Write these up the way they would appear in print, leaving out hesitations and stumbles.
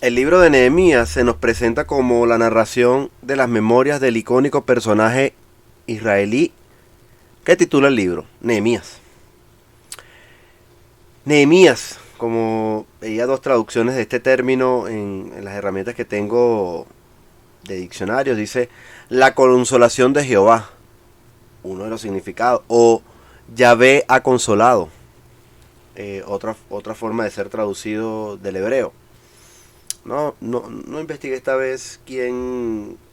El libro de Nehemías se nos presenta como la narración de las memorias del icónico personaje israelí que titula el libro, Nehemías. Nehemías, como veía dos traducciones de este término en las herramientas que tengo de diccionarios, dice la consolación de Jehová, uno de los significados, o Yahvé ha consolado, otra forma de ser traducido del hebreo. No investigué esta vez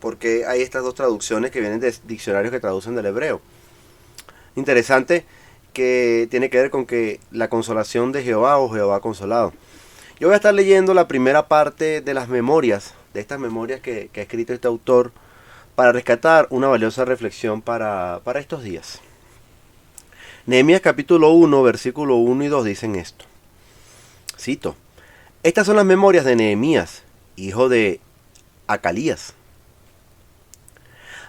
por qué hay estas dos traducciones que vienen de diccionarios que traducen del hebreo. Interesante, que tiene que ver con que la consolación de Jehová o Jehová consolado. Yo voy a estar leyendo la primera parte de las memorias, de estas memorias que ha escrito este autor, para rescatar una valiosa reflexión para estos días. Nehemías capítulo 1, versículo 1 y 2 dicen esto. Cito. Estas son las memorias de Nehemías, hijo de Acalías.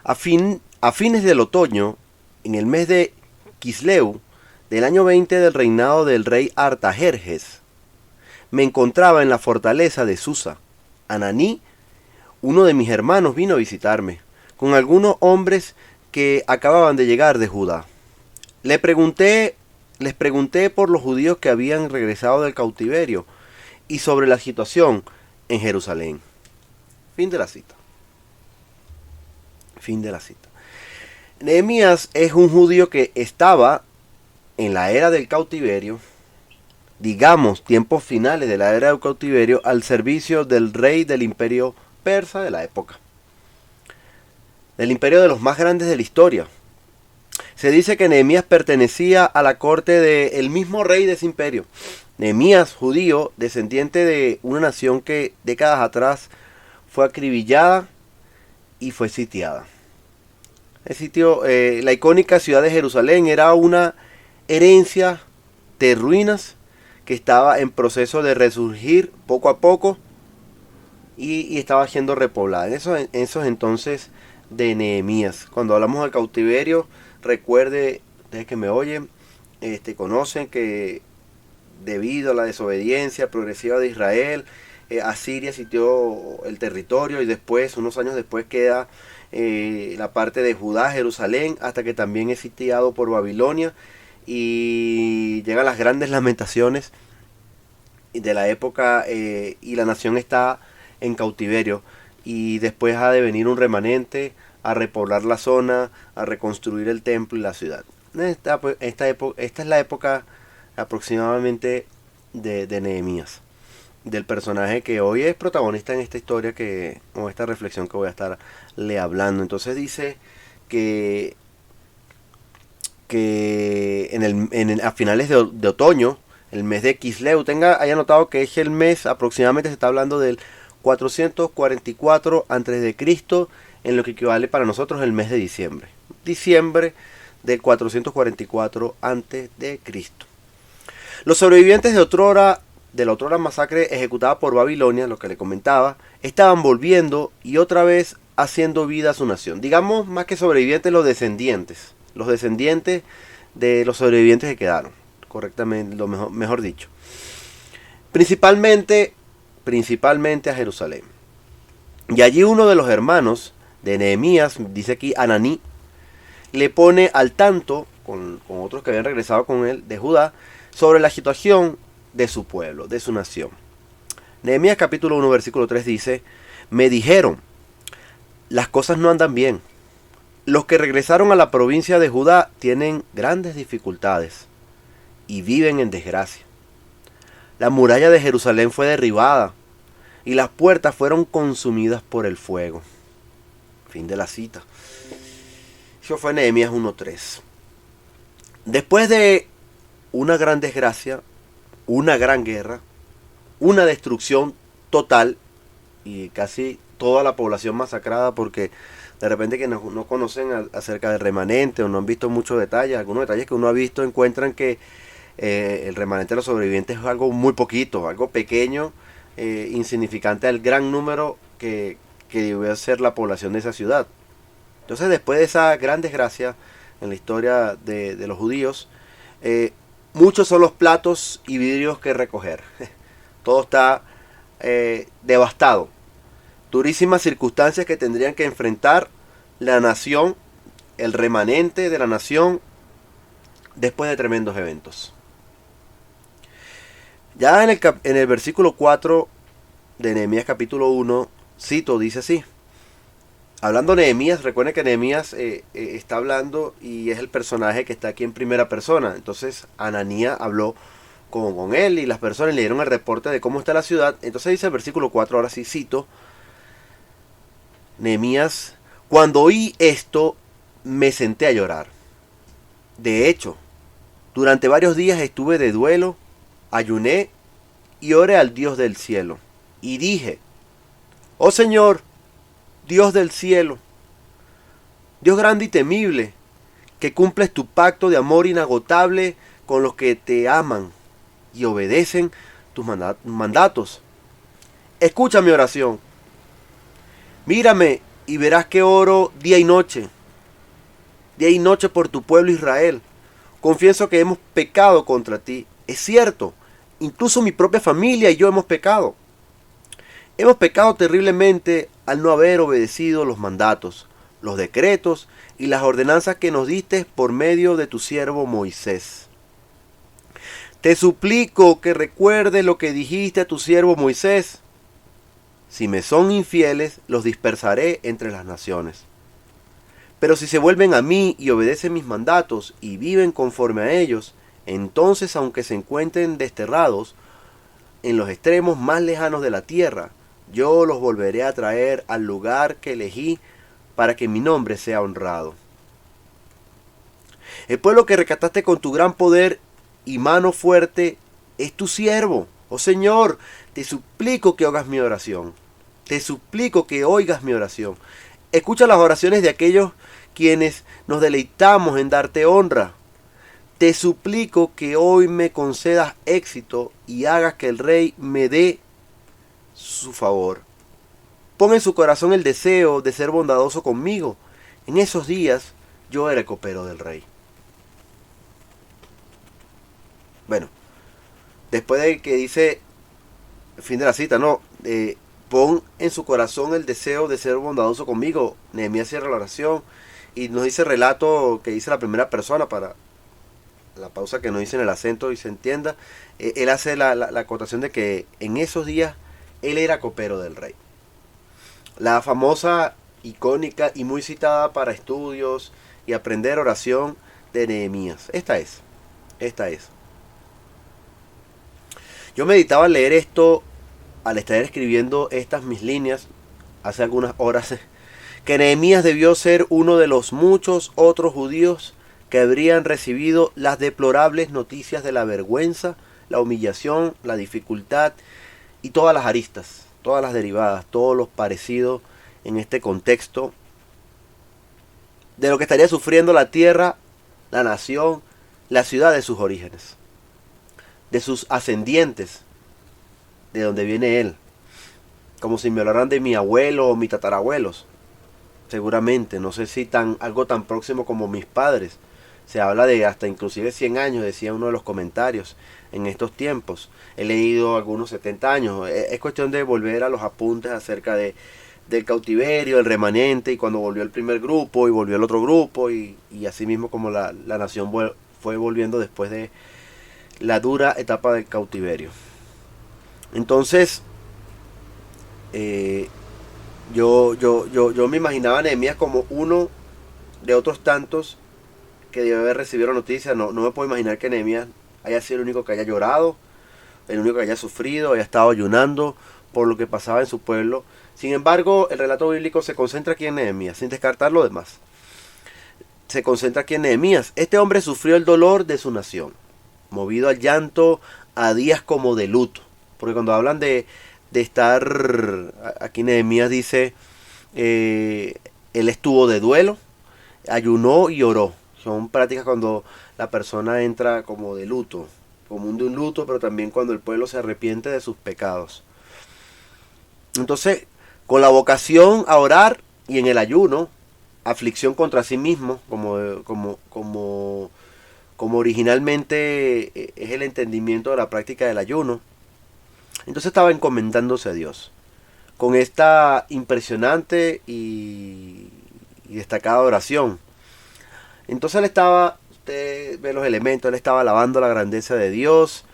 A fines del otoño, en el mes de Quisleu, del año 20 del reinado del rey Artajerjes, me encontraba en la fortaleza de Susa. Ananí, uno de mis hermanos, vino a visitarme, con algunos hombres que acababan de llegar de Judá. Les pregunté por los judíos que habían regresado del cautiverio y sobre la situación en Jerusalén. Fin de la cita. Fin de la cita. Nehemías es un judío que estaba en la era del cautiverio, digamos, tiempos finales de la era del cautiverio, al servicio del rey del imperio persa de la época. Del imperio de los más grandes de la historia. Se dice que Nehemías pertenecía a la corte del mismo rey de ese imperio. Nehemías, judío, descendiente de una nación que décadas atrás fue acribillada y fue sitiada. La icónica ciudad de Jerusalén era una herencia de ruinas que estaba en proceso de resurgir poco a poco y estaba siendo repoblada. En esos entonces de Nehemías. Cuando hablamos del cautiverio, recuerde, ustedes que me oyen, conocen que debido a la desobediencia progresiva de Israel, Asiria sitió el territorio y después, unos años después, queda la parte de Judá, Jerusalén, hasta que también es sitiado por Babilonia y llegan las grandes lamentaciones de la época y la nación está en cautiverio y después ha de venir un remanente a repoblar la zona, a reconstruir el templo y la ciudad. Esta es la época aproximadamente de Nehemías, del personaje que hoy es protagonista en esta historia o esta reflexión que voy a estar le hablando. Entonces dice que a finales de otoño, el mes de Quisleu, haya notado que es el mes, aproximadamente se está hablando del 444 a.C., en lo que equivale para nosotros el mes de diciembre. Diciembre del 444 a.C. Los sobrevivientes de la otrora masacre ejecutada por Babilonia, lo que le comentaba, estaban volviendo y otra vez haciendo vida a su nación. Digamos, más que sobrevivientes, los descendientes de los sobrevivientes que quedaron, correctamente, mejor dicho. Principalmente a Jerusalén. Y allí uno de los hermanos de Nehemías, dice aquí Ananí, le pone al tanto, con otros que habían regresado con él, de Judá, sobre la situación de su pueblo, de su nación. Nehemías capítulo 1, versículo 3 dice, me dijeron, las cosas no andan bien. Los que regresaron a la provincia de Judá tienen grandes dificultades y viven en desgracia. La muralla de Jerusalén fue derribada y las puertas fueron consumidas por el fuego. Fin de la cita. Eso fue Nehemías 1:3. Después de una gran desgracia, una gran guerra, una destrucción total y casi toda la población masacrada, porque de repente que no conocen acerca del remanente o no han visto muchos detalles, algunos detalles que uno ha visto encuentran que el remanente de los sobrevivientes es algo muy poquito, algo pequeño, insignificante al gran número que debió ser la población de esa ciudad. Entonces, después de esa gran desgracia en la historia de los judíos, muchos son los platos y vidrios que recoger. Todo está devastado. Durísimas circunstancias que tendrían que enfrentar la nación, el remanente de la nación, después de tremendos eventos. Ya en el versículo 4 de Nehemías capítulo 1, cito, dice así. Hablando Nehemías, recuerden que Nehemías está hablando y es el personaje que está aquí en primera persona. Entonces Ananías habló con él y las personas le dieron el reporte de cómo está la ciudad. Entonces dice el versículo 4, ahora sí cito. Nehemías, cuando oí esto, me senté a llorar. De hecho, durante varios días estuve de duelo, ayuné y oré al Dios del cielo. Y dije, oh Señor, Dios del cielo, Dios grande y temible, que cumples tu pacto de amor inagotable con los que te aman y obedecen tus mandatos. Escucha mi oración. Mírame y verás que oro día y noche por tu pueblo Israel. Confieso que hemos pecado contra ti. Es cierto, incluso mi propia familia y yo hemos pecado. Hemos pecado terriblemente al no haber obedecido los mandatos, los decretos y las ordenanzas que nos diste por medio de tu siervo Moisés. Te suplico que recuerdes lo que dijiste a tu siervo Moisés. Si me son infieles, los dispersaré entre las naciones. Pero si se vuelven a mí y obedecen mis mandatos y viven conforme a ellos, entonces aunque se encuentren desterrados en los extremos más lejanos de la tierra, yo los volveré a traer al lugar que elegí para que mi nombre sea honrado. El pueblo que rescataste con tu gran poder y mano fuerte es tu siervo. Oh Señor, te suplico que oigas mi oración. Te suplico que oigas mi oración. Escucha las oraciones de aquellos quienes nos deleitamos en darte honra. Te suplico que hoy me concedas éxito y hagas que el rey me dé su favor. Pon en su corazón el deseo de ser bondadoso conmigo. En esos días yo era copero del rey. Bueno, después de que dice, fin de la cita, pon en su corazón el deseo de ser bondadoso conmigo. Nehemías cierra la oración y nos dice el relato que dice la primera persona para la pausa que no dice en el acento y se entienda. Él hace la acotación de que en esos días él era copero del rey. La famosa, icónica y muy citada para estudios y aprender oración de Nehemías. Esta es. Yo meditaba al leer esto, al estar escribiendo estas mis líneas, hace algunas horas, que Nehemías debió ser uno de los muchos otros judíos que habrían recibido las deplorables noticias de la vergüenza, la humillación, la dificultad y todas las aristas, todas las derivadas, todos los parecidos en este contexto de lo que estaría sufriendo la tierra, la nación, la ciudad de sus orígenes, de sus ascendientes, de donde viene él, como si me hablaran de mi abuelo o mis tatarabuelos, seguramente, no sé si algo tan próximo como mis padres. Se habla de hasta inclusive 100 años, decía uno de los comentarios en estos tiempos. He leído algunos 70 años. Es cuestión de volver a los apuntes acerca del cautiverio, el remanente, y cuando volvió el primer grupo y volvió el otro grupo, y así mismo como la nación fue volviendo después de la dura etapa del cautiverio. Entonces, yo me imaginaba a Nehemías como uno de otros tantos que debe haber recibido la noticia. No me puedo imaginar que Nehemías haya sido el único que haya llorado, el único que haya sufrido, haya estado ayunando por lo que pasaba en su pueblo. Sin embargo, el relato bíblico se concentra aquí en Nehemías, sin descartar lo demás. Se concentra aquí en Nehemías. Este hombre sufrió el dolor de su nación, movido al llanto a días como de luto. Porque cuando hablan de estar, aquí Nehemías dice, él estuvo de duelo, ayunó y oró. Son prácticas cuando la persona entra como de luto, como de un luto, pero también cuando el pueblo se arrepiente de sus pecados. Entonces, con la vocación a orar y en el ayuno, aflicción contra sí mismo, como originalmente es el entendimiento de la práctica del ayuno, Entonces estaba encomendándose a Dios con esta impresionante y destacada oración. Entonces él estaba, usted ve los elementos, él estaba alabando la grandeza de Dios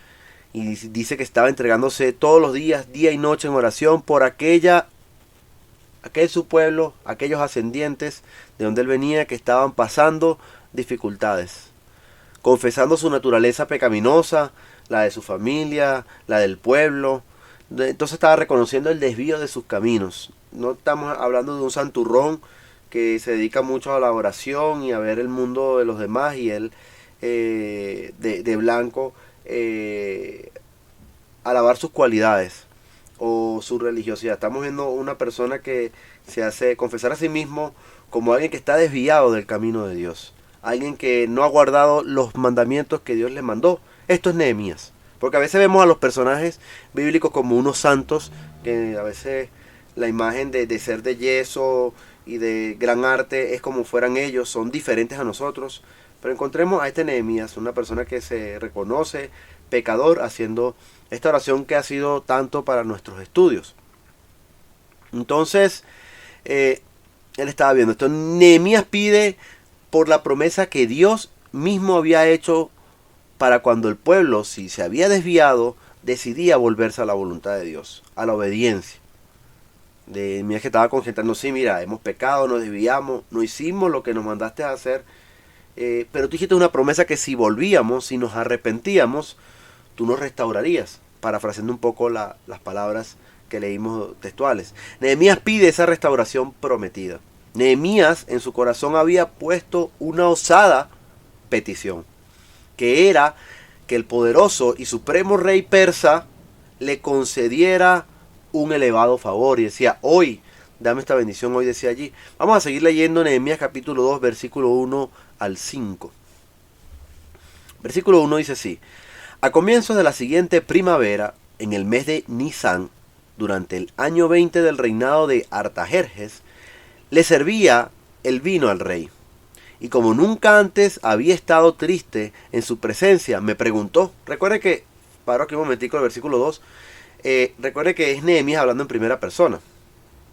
y dice que estaba entregándose todos los días, día y noche en oración por aquel su pueblo, aquellos ascendientes de donde él venía que estaban pasando dificultades, confesando su naturaleza pecaminosa, la de su familia, la del pueblo. Entonces estaba reconociendo el desvío de sus caminos. No estamos hablando de un santurrón que se dedica mucho a la oración y a ver el mundo de los demás, y él de blanco alabar sus cualidades o su religiosidad. Estamos viendo una persona que se hace confesar a sí mismo como alguien que está desviado del camino de Dios, alguien que no ha guardado los mandamientos que Dios le mandó. Esto es Nehemías. Porque a veces vemos a los personajes bíblicos como unos santos, que a veces la imagen de ser de yeso y de gran arte es como fueran ellos, son diferentes a nosotros. Pero encontremos a este Nehemías, una persona que se reconoce pecador, haciendo esta oración que ha sido tanto para nuestros estudios. Entonces, él estaba viendo esto. Nehemías pide por la promesa que Dios mismo había hecho para cuando el pueblo, si se había desviado, decidía volverse a la voluntad de Dios, a la obediencia. Mira que estaba concentrando, sí, mira, hemos pecado, nos desviamos, no hicimos lo que nos mandaste a hacer, pero tú dijiste una promesa que si volvíamos, si nos arrepentíamos, tú nos restaurarías, parafraseando un poco las palabras que leímos textuales. Nehemías pide esa restauración prometida. Nehemías en su corazón había puesto una osada petición, que era que el poderoso y supremo rey persa le concediera un elevado favor. Y decía, hoy, dame esta bendición, hoy decía allí. Vamos a seguir leyendo Nehemías capítulo 2, versículo 1 al 5. Versículo 1 dice así: a comienzos de la siguiente primavera, en el mes de Nisán, durante el año 20 del reinado de Artajerjes, le servía el vino al rey. Y como nunca antes había estado triste en su presencia, me preguntó. Recuerde que, paro aquí un momentico el versículo 2, recuerde que es Nehemías hablando en primera persona.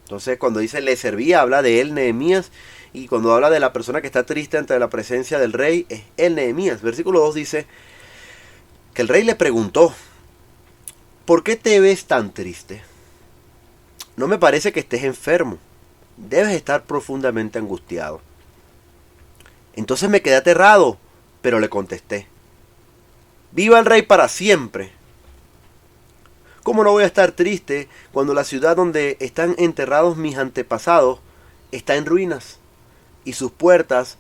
Entonces cuando dice le servía, habla de él, Nehemías, y cuando habla de la persona que está triste ante la presencia del rey, es él, Nehemías. Versículo 2 dice que el rey le preguntó, ¿por qué te ves tan triste? No me parece que estés enfermo, debes estar profundamente angustiado. Entonces me quedé aterrado, pero le contesté, ¡viva el rey para siempre! ¿Cómo no voy a estar triste cuando la ciudad donde están enterrados mis antepasados está en ruinas y sus puertas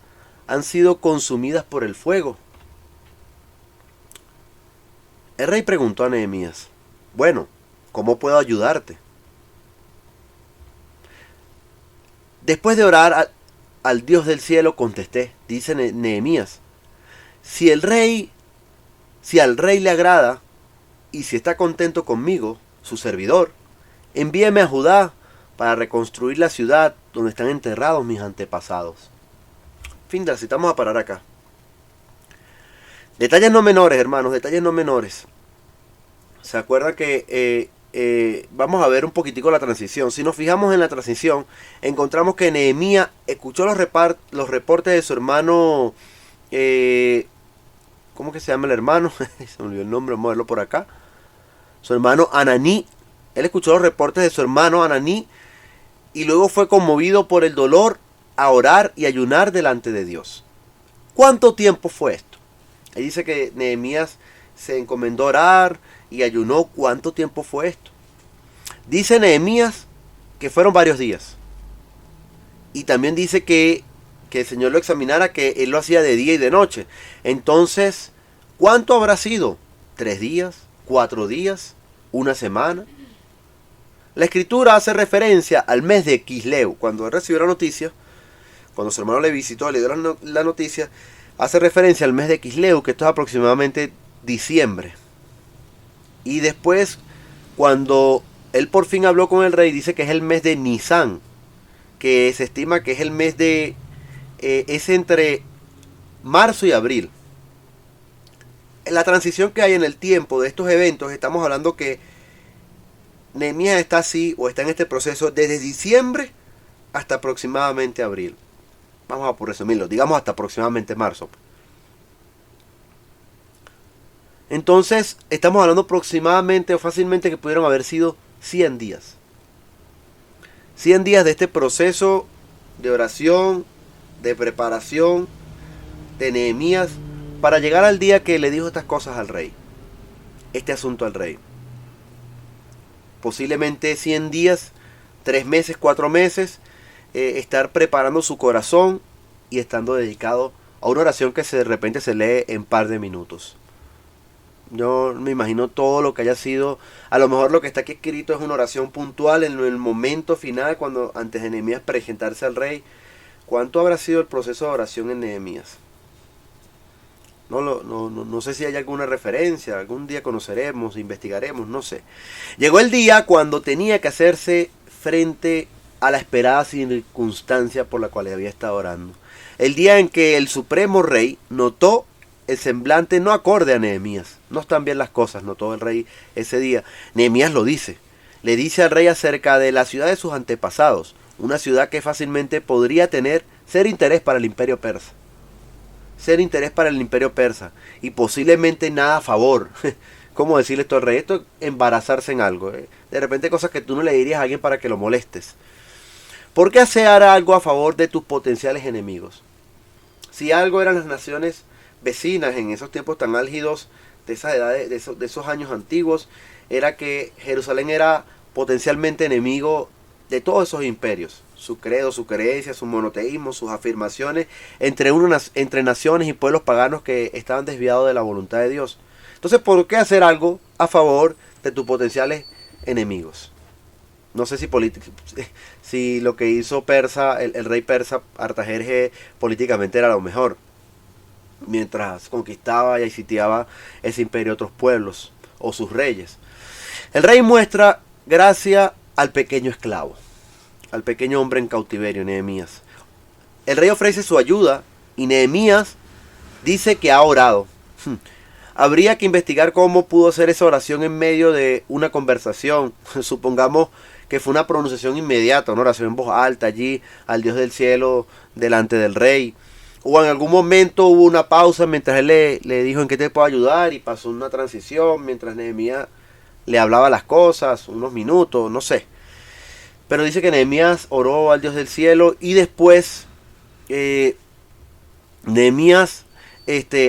han sido consumidas por el fuego? El rey preguntó a Nehemías, bueno, ¿cómo puedo ayudarte? Después de orar al Dios del cielo, contesté, dice Nehemías, si al rey le agrada y si está contento conmigo, su servidor, envíeme a Judá para reconstruir la ciudad donde están enterrados mis antepasados. Fin de la cita, vamos a parar acá. Detalles no menores, hermanos, detalles no menores. ¿Se acuerdan que vamos a ver un poquitico la transición? Si nos fijamos en la transición, encontramos que Nehemías escuchó los reportes de su hermano, ¿cómo que se llama el hermano? Se me olvidó el nombre, vamos a verlo por acá. Su hermano Ananí. Él escuchó los reportes de su hermano Ananí y luego fue conmovido por el dolor a orar y ayunar delante de Dios. ¿Cuánto tiempo fue esto? Ahí dice que Nehemías se encomendó a orar y ayunó. ¿Cuánto tiempo fue esto? Dice Nehemías que fueron varios días. Y también dice que el Señor lo examinara, que él lo hacía de día y de noche. Entonces, ¿cuánto habrá sido? ¿3 días? ¿4 días? ¿1 semana? La escritura hace referencia al mes de Quisleu. Cuando él recibió la noticia, cuando su hermano le visitó, le dio la noticia, hace referencia al mes de Quisleu, que esto es aproximadamente diciembre. Y después, cuando él por fin habló con el rey, dice que es el mes de Nisán, que se estima que es el mes de... es entre marzo y abril. En la transición que hay en el tiempo de estos eventos, estamos hablando que Nehemías está así o está en este proceso desde diciembre hasta aproximadamente abril. Vamos a por resumirlo, digamos hasta aproximadamente marzo. Entonces, estamos hablando aproximadamente o fácilmente que pudieron haber sido 100 días. 100 días de este proceso de oración, de preparación de Nehemías para llegar al día que le dijo estas cosas al rey. Este asunto al rey. Posiblemente 100 días, 3 meses, 4 meses, estar preparando su corazón y estando dedicado a una oración que de repente se lee en par de minutos. Yo me imagino todo lo que haya sido. A lo mejor lo que está aquí escrito es una oración puntual en el momento final, cuando antes de Nehemías presentarse al rey. ¿Cuánto habrá sido el proceso de oración en Nehemías? No sé si hay alguna referencia, algún día conoceremos, investigaremos, no sé. Llegó el día cuando tenía que hacerse frente a la esperada circunstancia por la cual había estado orando. El día en que el supremo rey notó el semblante no acorde a Nehemías. No están bien las cosas, notó el rey ese día. Nehemías lo dice. Le dice al rey acerca de la ciudad de sus antepasados. Una ciudad que fácilmente podría ser interés para el imperio persa. Ser interés para el imperio persa. Y posiblemente nada a favor. ¿Cómo decirle esto al rey? Esto es embarazarse en algo. De repente cosas que tú no le dirías a alguien para que lo molestes. ¿Por qué hacer algo a favor de tus potenciales enemigos? Si algo eran las naciones vecinas en esos tiempos tan álgidos de esas edades, de esos años antiguos, era que Jerusalén era potencialmente enemigo de todos esos imperios. Su credo, su creencia, su monoteísmo, sus afirmaciones entre naciones y pueblos paganos que estaban desviados de la voluntad de Dios. Entonces, ¿por qué hacer algo a favor de tus potenciales enemigos? No sé si lo que hizo el rey persa Artajerjes políticamente era lo mejor, mientras conquistaba y sitiaba ese imperio otros pueblos o sus reyes. El rey muestra gracia al pequeño esclavo, al pequeño hombre en cautiverio, Nehemías. El rey ofrece su ayuda y Nehemías dice que ha orado. Habría que investigar cómo pudo hacer esa oración en medio de una conversación. Supongamos que fue una pronunciación inmediata, una oración en voz alta allí al Dios del cielo delante del rey. O en algún momento hubo una pausa mientras él le dijo en qué te puedo ayudar y pasó una transición mientras Nehemías le hablaba las cosas, unos minutos, no sé. Pero dice que Nehemías oró al Dios del cielo y después Nehemías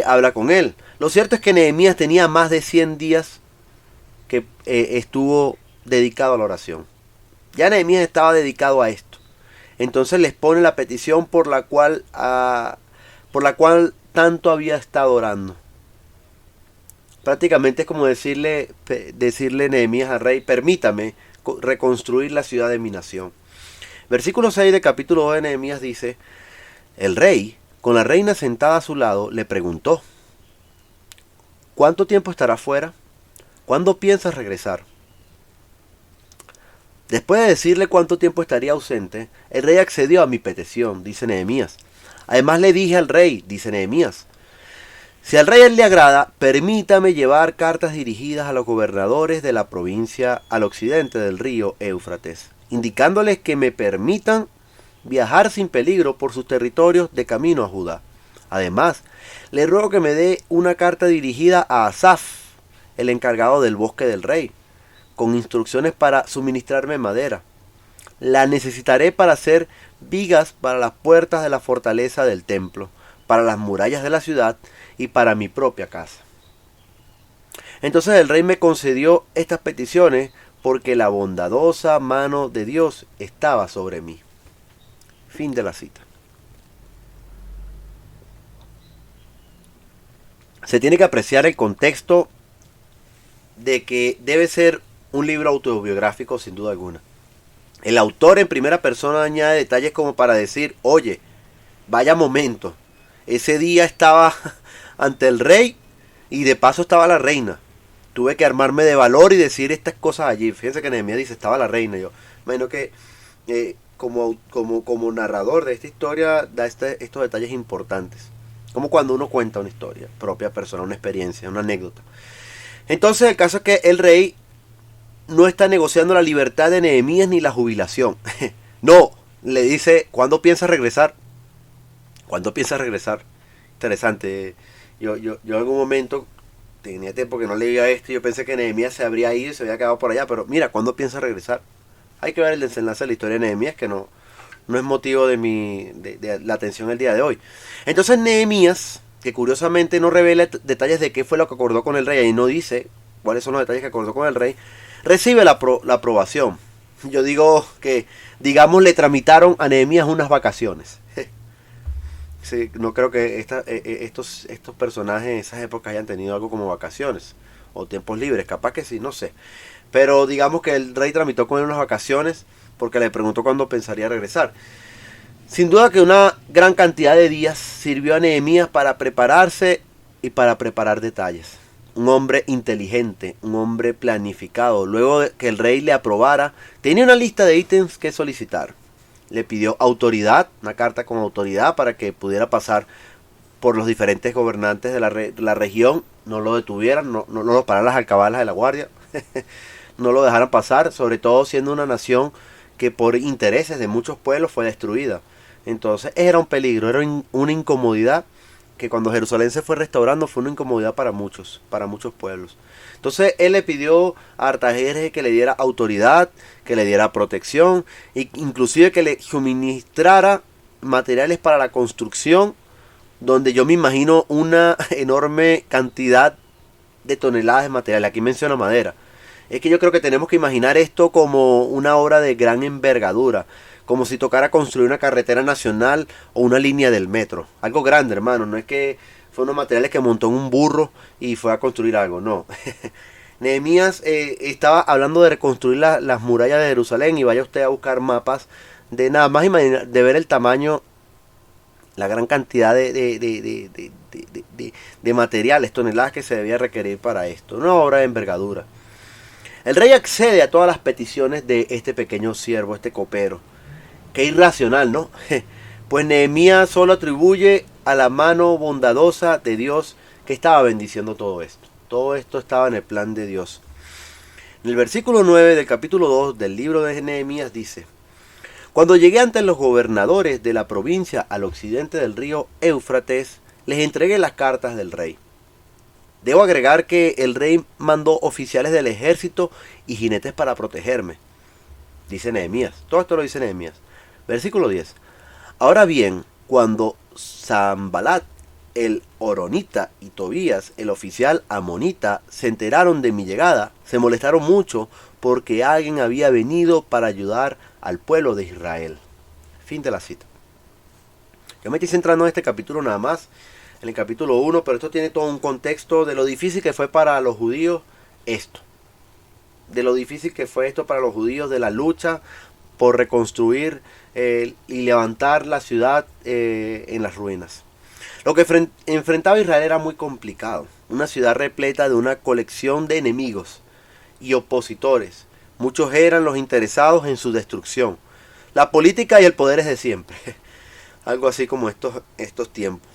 habla con él. Lo cierto es que Nehemías tenía más de 100 días que estuvo dedicado a la oración. Ya Nehemías estaba dedicado a esto. Entonces les pone la petición por la cual tanto había estado orando. Prácticamente es como decirle Nehemías al rey: permítame reconstruir la ciudad de mi nación. Versículo 6 del capítulo 2 de Nehemías dice: el rey, con la reina sentada a su lado, le preguntó: ¿cuánto tiempo estará fuera? ¿Cuándo piensas regresar? Después de decirle cuánto tiempo estaría ausente, el rey accedió a mi petición, dice Nehemías. Además le dije al rey, dice Nehemías, si al rey le agrada, permítame llevar cartas dirigidas a los gobernadores de la provincia al occidente del río Éufrates, indicándoles que me permitan viajar sin peligro por sus territorios de camino a Judá. Además, le ruego que me dé una carta dirigida a Asaf, el encargado del bosque del rey, con instrucciones para suministrarme madera. La necesitaré para hacer vigas para las puertas de la fortaleza del templo, para las murallas de la ciudad y para mi propia casa. Entonces el rey me concedió estas peticiones porque la bondadosa mano de Dios estaba sobre mí. Fin de la cita. Se tiene que apreciar el contexto de que debe ser un libro autobiográfico sin duda alguna. El autor en primera persona añade detalles como para decir: oye, vaya momento, ese día estaba ante el rey y de paso estaba la reina. Tuve que armarme de valor y decir estas cosas allí. Fíjense que Nehemías dice: estaba la reina. Yo imagino que como narrador de esta historia da estos detalles importantes. Como cuando uno cuenta una historia propia, personal, una experiencia, una anécdota. Entonces el caso es que el rey no está negociando la libertad de Nehemías ni la jubilación. No, le dice, ¿cuándo piensas regresar? ¿Cuándo piensas regresar? Interesante. Yo en algún momento tenía tiempo que no leía esto y yo pensé que Nehemías se habría ido y se había quedado por allá, pero mira, ¿cuándo piensas regresar? Hay que ver el desenlace de la historia de Nehemías, que no es motivo de la atención el día de hoy. Entonces Nehemías, que curiosamente no revela detalles de qué fue lo que acordó con el rey, y no dice cuáles son los detalles que acordó con el rey, recibe la aprobación. Yo digo que, digamos, le tramitaron a Nehemías unas vacaciones. Sí, no creo que estos personajes en esas épocas hayan tenido algo como vacaciones o tiempos libres, capaz que sí, no sé. Pero digamos que el rey tramitó con él unas vacaciones porque le preguntó cuándo pensaría regresar. Sin duda que una gran cantidad de días sirvió a Nehemías para prepararse y para preparar detalles. Un hombre inteligente, un hombre planificado. Luego de que el rey le aprobara, tenía una lista de ítems que solicitar. Le pidió autoridad, una carta con autoridad para que pudiera pasar por los diferentes gobernantes de la región. No lo detuvieran, no lo pararan las alcabalas de la guardia. No lo dejaran pasar, sobre todo siendo una nación que por intereses de muchos pueblos fue destruida. Entonces era un peligro, era una incomodidad que cuando Jerusalén se fue restaurando fue una incomodidad para muchos pueblos. Entonces él le pidió a Artajerjes que le diera autoridad, que le diera protección, e inclusive que le suministrara materiales para la construcción, donde yo me imagino una enorme cantidad de toneladas de material. Aquí menciona madera. Es que yo creo que tenemos que imaginar esto como una obra de gran envergadura, como si tocara construir una carretera nacional o una línea del metro. Algo grande, hermano, no es que fue unos materiales que montó en un burro y fue a construir algo, no. Nehemías estaba hablando de reconstruir las murallas de Jerusalén, y vaya usted a buscar mapas de nada más imaginar, de ver el tamaño, la gran cantidad de materiales, toneladas que se debía requerir para esto. Una obra de envergadura. El rey accede a todas las peticiones de este pequeño siervo, este copero. Qué irracional, ¿no? Pues Nehemías solo atribuye a la mano bondadosa de Dios que estaba bendiciendo todo esto. Todo esto estaba en el plan de Dios. En el versículo 9 del capítulo 2 del libro de Nehemías dice: Cuando llegué ante los gobernadores de la provincia al occidente del río Éufrates, les entregué las cartas del rey. Debo agregar que el rey mandó oficiales del ejército y jinetes para protegerme. Dice Nehemías. Todo esto lo dice Nehemías. Versículo 10. Ahora bien, cuando Sanbalat, el horonita, y Tobías, el oficial amonita, se enteraron de mi llegada, se molestaron mucho porque alguien había venido para ayudar al pueblo de Israel. Fin de la cita. Yo me estoy centrando en este capítulo nada más, en el capítulo 1, pero esto tiene todo un contexto de lo difícil que fue para los judíos esto. De lo difícil que fue esto para los judíos, de la lucha por reconstruir y levantar la ciudad en las ruinas. Lo que enfrentaba Israel era muy complicado. Una ciudad repleta de una colección de enemigos y opositores. Muchos eran los interesados en su destrucción. La política y el poder es de siempre. Algo así como estos tiempos.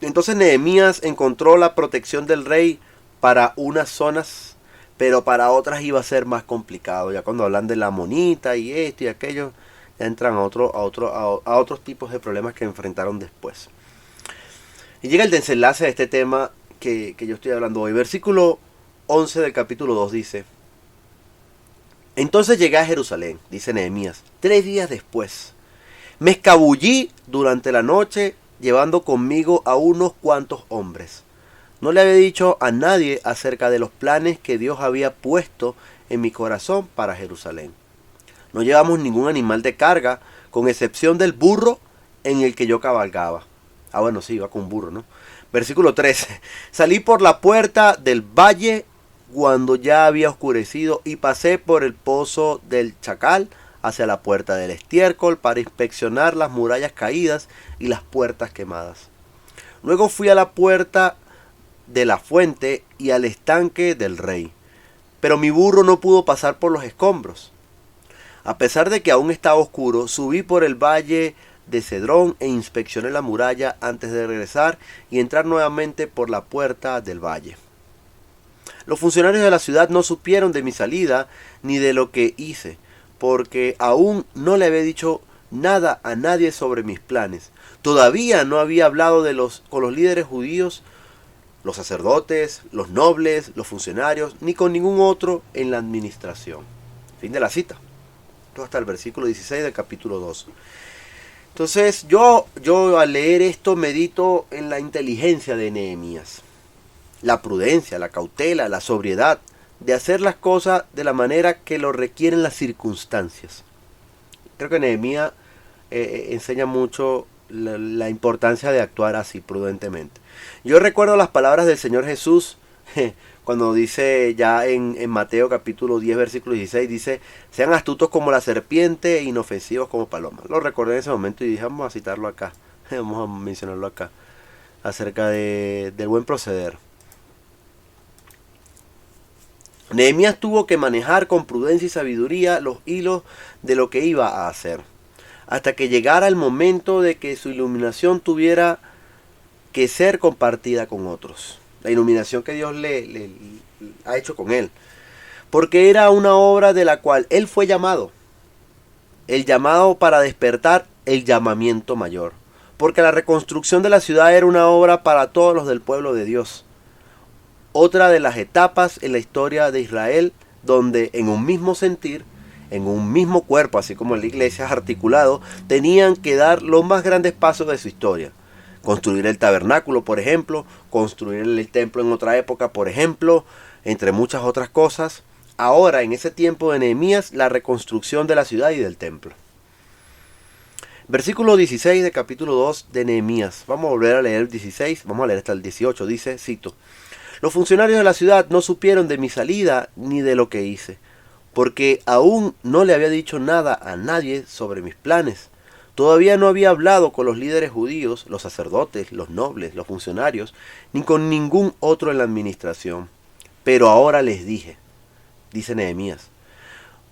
Entonces Nehemías encontró la protección del rey para unas zonas, pero para otras iba a ser más complicado. Ya cuando hablan de la monita y esto y aquello, ya entran a otros tipos de problemas que enfrentaron después. Y llega el desenlace de este tema que yo estoy hablando hoy. Versículo 11 del capítulo 2 dice: Entonces llegué a Jerusalén, dice Nehemías, 3 días después. Me escabullí durante la noche, llevando conmigo a unos cuantos hombres. No le había dicho a nadie acerca de los planes que Dios había puesto en mi corazón para Jerusalén. No llevamos ningún animal de carga, con excepción del burro en el que yo cabalgaba. Ah, bueno, sí, iba con un burro, ¿no? Versículo 13. Salí por la puerta del valle cuando ya había oscurecido y pasé por el pozo del Chacal hacia la puerta del estiércol para inspeccionar las murallas caídas y las puertas quemadas. Luego fui a la puerta de la fuente y al estanque del rey, pero mi burro no pudo pasar por los escombros. A pesar de que aún estaba oscuro, subí por el valle de Cedrón e inspeccioné la muralla antes de regresar y entrar nuevamente por la puerta del valle. Los funcionarios de la ciudad no supieron de mi salida ni de lo que hice, porque aún no le había dicho nada a nadie sobre mis planes. Todavía no había hablado con los líderes judíos, los sacerdotes, los nobles, los funcionarios, ni con ningún otro en la administración. Fin de la cita. Esto hasta el versículo 16 del capítulo 2. Entonces yo al leer esto medito en la inteligencia de Nehemías. La prudencia, la cautela, la sobriedad de hacer las cosas de la manera que lo requieren las circunstancias. Creo que Nehemías enseña mucho la importancia de actuar así prudentemente. Yo recuerdo las palabras del Señor Jesús cuando dice ya en Mateo capítulo 10 versículo 16, dice: sean astutos como la serpiente e inofensivos como palomas. Lo recordé en ese momento y dije: vamos a citarlo acá, vamos a mencionarlo acá, acerca del buen proceder. Nehemías tuvo que manejar con prudencia y sabiduría los hilos de lo que iba a hacer, hasta que llegara el momento de que su iluminación tuviera que ser compartida con otros. La iluminación que Dios le ha hecho con él. Porque era una obra de la cual él fue llamado. El llamado para despertar el llamamiento mayor. Porque la reconstrucción de la ciudad era una obra para todos los del pueblo de Dios. Otra de las etapas en la historia de Israel, donde en un mismo sentir, en un mismo cuerpo, así como en la iglesia articulado, tenían que dar los más grandes pasos de su historia. Construir el tabernáculo, por ejemplo, construir el templo en otra época, por ejemplo, entre muchas otras cosas. Ahora, en ese tiempo de Nehemías, la reconstrucción de la ciudad y del templo. Versículo 16 del capítulo 2 de Nehemías. Vamos a volver a leer el 16, vamos a leer hasta el 18. Dice, cito: los funcionarios de la ciudad no supieron de mi salida ni de lo que hice, porque aún no le había dicho nada a nadie sobre mis planes. Todavía no había hablado con los líderes judíos, los sacerdotes, los nobles, los funcionarios, ni con ningún otro en la administración. Pero ahora les dije, dice Nehemías: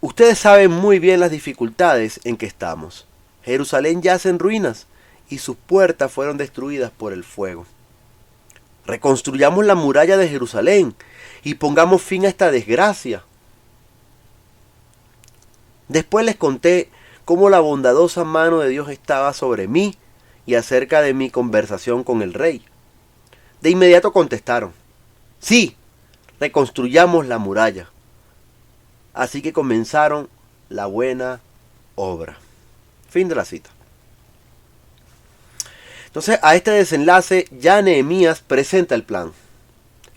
ustedes saben muy bien las dificultades en que estamos. Jerusalén yace en ruinas y sus puertas fueron destruidas por el fuego. Reconstruyamos la muralla de Jerusalén y pongamos fin a esta desgracia. Después les conté cómo la bondadosa mano de Dios estaba sobre mí y acerca de mi conversación con el rey. De inmediato contestaron: sí, reconstruyamos la muralla. Así que comenzaron la buena obra. Fin de la cita. Entonces, a este desenlace ya Nehemías presenta el plan,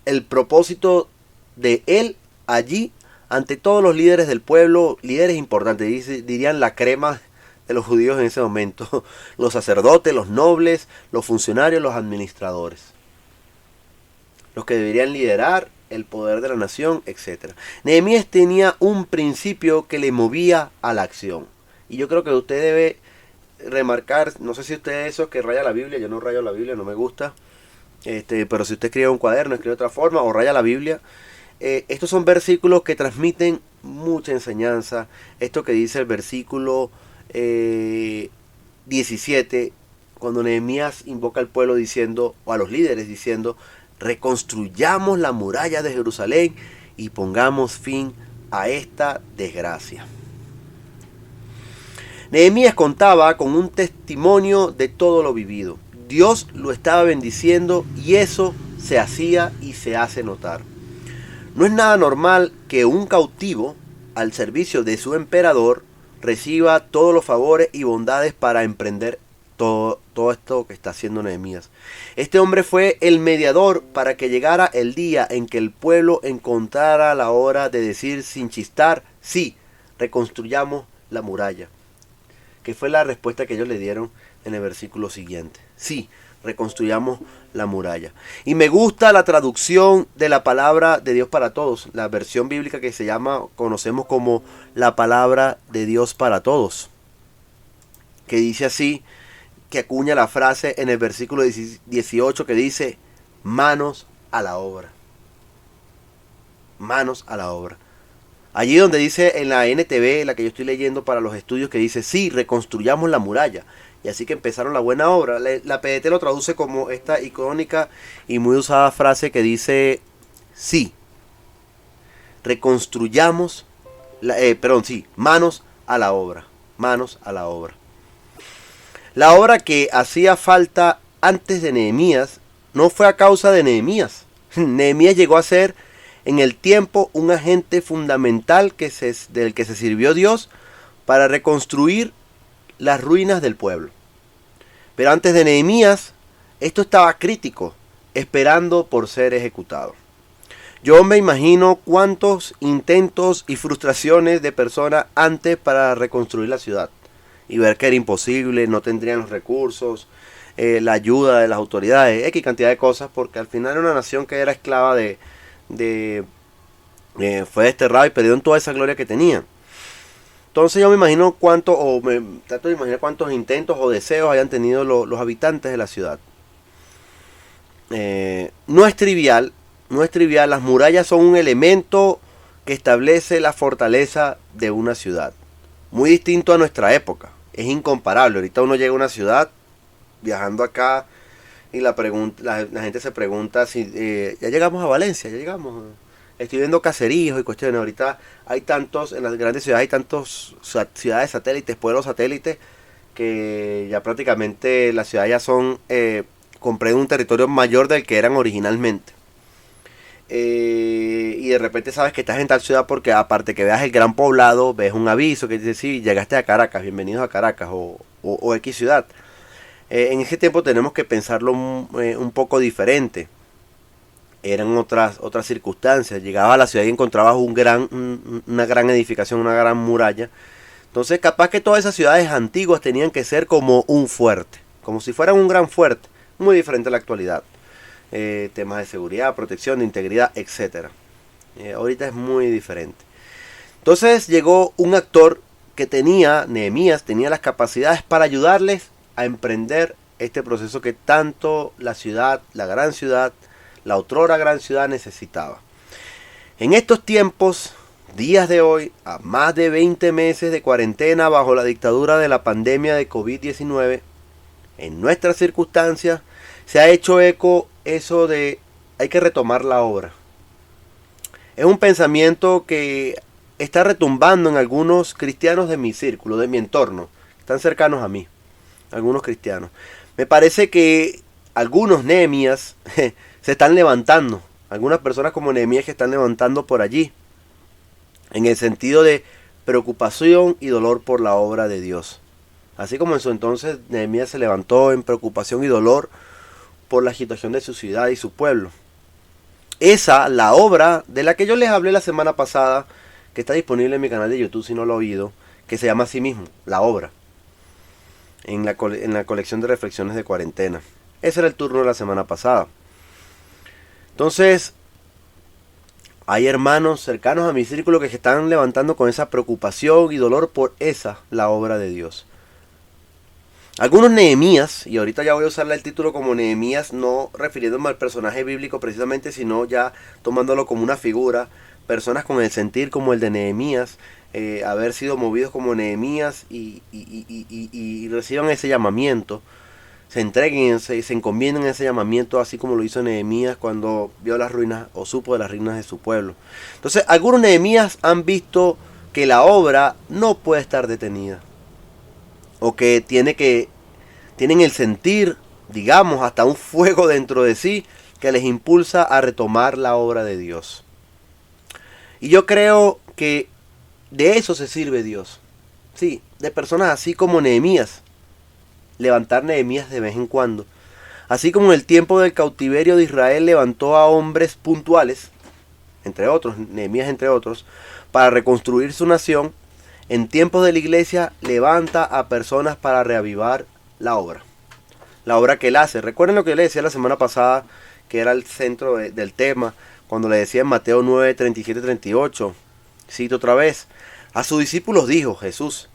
el propósito de él allí ante todos los líderes del pueblo, líderes importantes, dirían la crema de los judíos en ese momento, los sacerdotes, los nobles, los funcionarios, los administradores, los que deberían liderar el poder de la nación, etc. Nehemías tenía un principio que le movía a la acción, y yo creo que usted debe remarcar, no sé si usted es eso que raya la Biblia, yo no rayo la Biblia, no me gusta, pero si usted escribe un cuaderno, escribe de otra forma o raya la Biblia. Estos son versículos que transmiten mucha enseñanza. Esto que dice el versículo 17, cuando Nehemías invoca al pueblo diciendo, o a los líderes diciendo: reconstruyamos la muralla de Jerusalén y pongamos fin a esta desgracia. Nehemías contaba con un testimonio de todo lo vivido. Dios lo estaba bendiciendo y eso se hacía y se hace notar. No es nada normal que un cautivo, al servicio de su emperador, reciba todos los favores y bondades para emprender todo esto que está haciendo Nehemías. Este hombre fue el mediador para que llegara el día en que el pueblo encontrara la hora de decir sin chistar: sí, reconstruyamos la muralla. Que fue la respuesta que ellos le dieron en el versículo siguiente: sí, reconstruyamos la muralla. Y me gusta la traducción de la palabra de Dios para todos, la versión bíblica que conocemos como la palabra de Dios para todos, que dice así, que acuña la frase en el versículo 18 que dice: manos a la obra. Manos a la obra. Allí donde dice en la NTV, la que yo estoy leyendo para los estudios, que dice: sí, reconstruyamos la muralla. Y así que empezaron la buena obra. La PDT lo traduce como esta icónica y muy usada frase que dice: sí, reconstruyamos, manos a la obra, manos a la obra. La obra que hacía falta antes de Nehemías no fue a causa de Nehemías. Nehemías llegó a ser en el tiempo un agente fundamental del que se sirvió Dios para reconstruir las ruinas del pueblo. Pero antes de Nehemías, esto estaba crítico, esperando por ser ejecutado. Yo me imagino cuántos intentos y frustraciones de personas antes para reconstruir la ciudad y ver que era imposible, no tendrían los recursos, la ayuda de las autoridades, X cantidad de cosas, porque al final era una nación que era esclava fue desterrada y perdió en toda esa gloria que tenía. Entonces yo me imagino trato de imaginar cuántos intentos o deseos hayan tenido los habitantes de la ciudad. No es trivial, las murallas son un elemento que establece la fortaleza de una ciudad. Muy distinto a nuestra época, es incomparable. Ahorita uno llega a una ciudad, viajando acá, y la gente se pregunta si ya llegamos a Valencia, ya llegamos. Estoy viendo caseríos y cuestiones. Ahorita hay tantos, en las grandes ciudades hay tantos ciudades satélites, pueblos satélites, que ya prácticamente las ciudades ya son, comprenden un territorio mayor del que eran originalmente. Y de repente sabes que estás en tal ciudad porque aparte que veas el gran poblado, ves un aviso que dice, sí, llegaste a Caracas, bienvenidos a Caracas o X ciudad. En ese tiempo tenemos que pensarlo un poco diferente. Eran otras circunstancias. Llegabas a la ciudad y encontrabas una gran edificación, una gran muralla. Entonces capaz que todas esas ciudades antiguas tenían que ser como un fuerte, como si fueran un gran fuerte, muy diferente a la actualidad. Temas de seguridad, protección, de integridad, etc. Ahorita es muy diferente. Entonces llegó un actor que Nehemías tenía las capacidades para ayudarles a emprender este proceso que tanto la ciudad, la gran ciudad, la otrora gran ciudad necesitaba. En estos tiempos, días de hoy, a más de 20 meses de cuarentena bajo la dictadura de la pandemia de COVID-19, en nuestras circunstancias se ha hecho eco eso de hay que retomar la obra. Es un pensamiento que está retumbando en algunos cristianos de mi círculo, de mi entorno, están cercanos a mí, algunos cristianos. Me parece que algunos Nehemías se están levantando, algunas personas como Nehemías que están levantando por allí, en el sentido de preocupación y dolor por la obra de Dios. Así como en su entonces Nehemías se levantó en preocupación y dolor por la agitación de su ciudad y su pueblo. La obra de la que yo les hablé la semana pasada, que está disponible en mi canal de YouTube si no lo ha oído, que se llama así mismo, La Obra, en la colección de reflexiones de cuarentena. Ese era el turno de la semana pasada. Entonces, hay hermanos cercanos a mi círculo que se están levantando con esa preocupación y dolor por la obra de Dios. Algunos Nehemías, y ahorita ya voy a usarle el título como Nehemías, no refiriéndome al personaje bíblico precisamente, sino ya tomándolo como una figura, personas con el sentir como el de Nehemías, haber sido movidos como Nehemías y reciban ese llamamiento, se entreguen, se encomienden ese llamamiento, así como lo hizo Nehemías cuando vio las ruinas o supo de las ruinas de su pueblo. Entonces, algunos Nehemías han visto que la obra no puede estar detenida, o que tienen el sentir, digamos, hasta un fuego dentro de sí que les impulsa a retomar la obra de Dios. Y yo creo que de eso se sirve Dios. Sí, de personas así como Nehemías. Levantar Nehemías de vez en cuando. Así como en el tiempo del cautiverio de Israel levantó a hombres puntuales, entre otros, Nehemías entre otros, para reconstruir su nación. En tiempos de la iglesia levanta a personas para reavivar la obra que él hace. Recuerden lo que le decía la semana pasada, que era el centro del tema, cuando le decía en Mateo 9, 37, 38, cito otra vez, a sus discípulos dijo Jesús,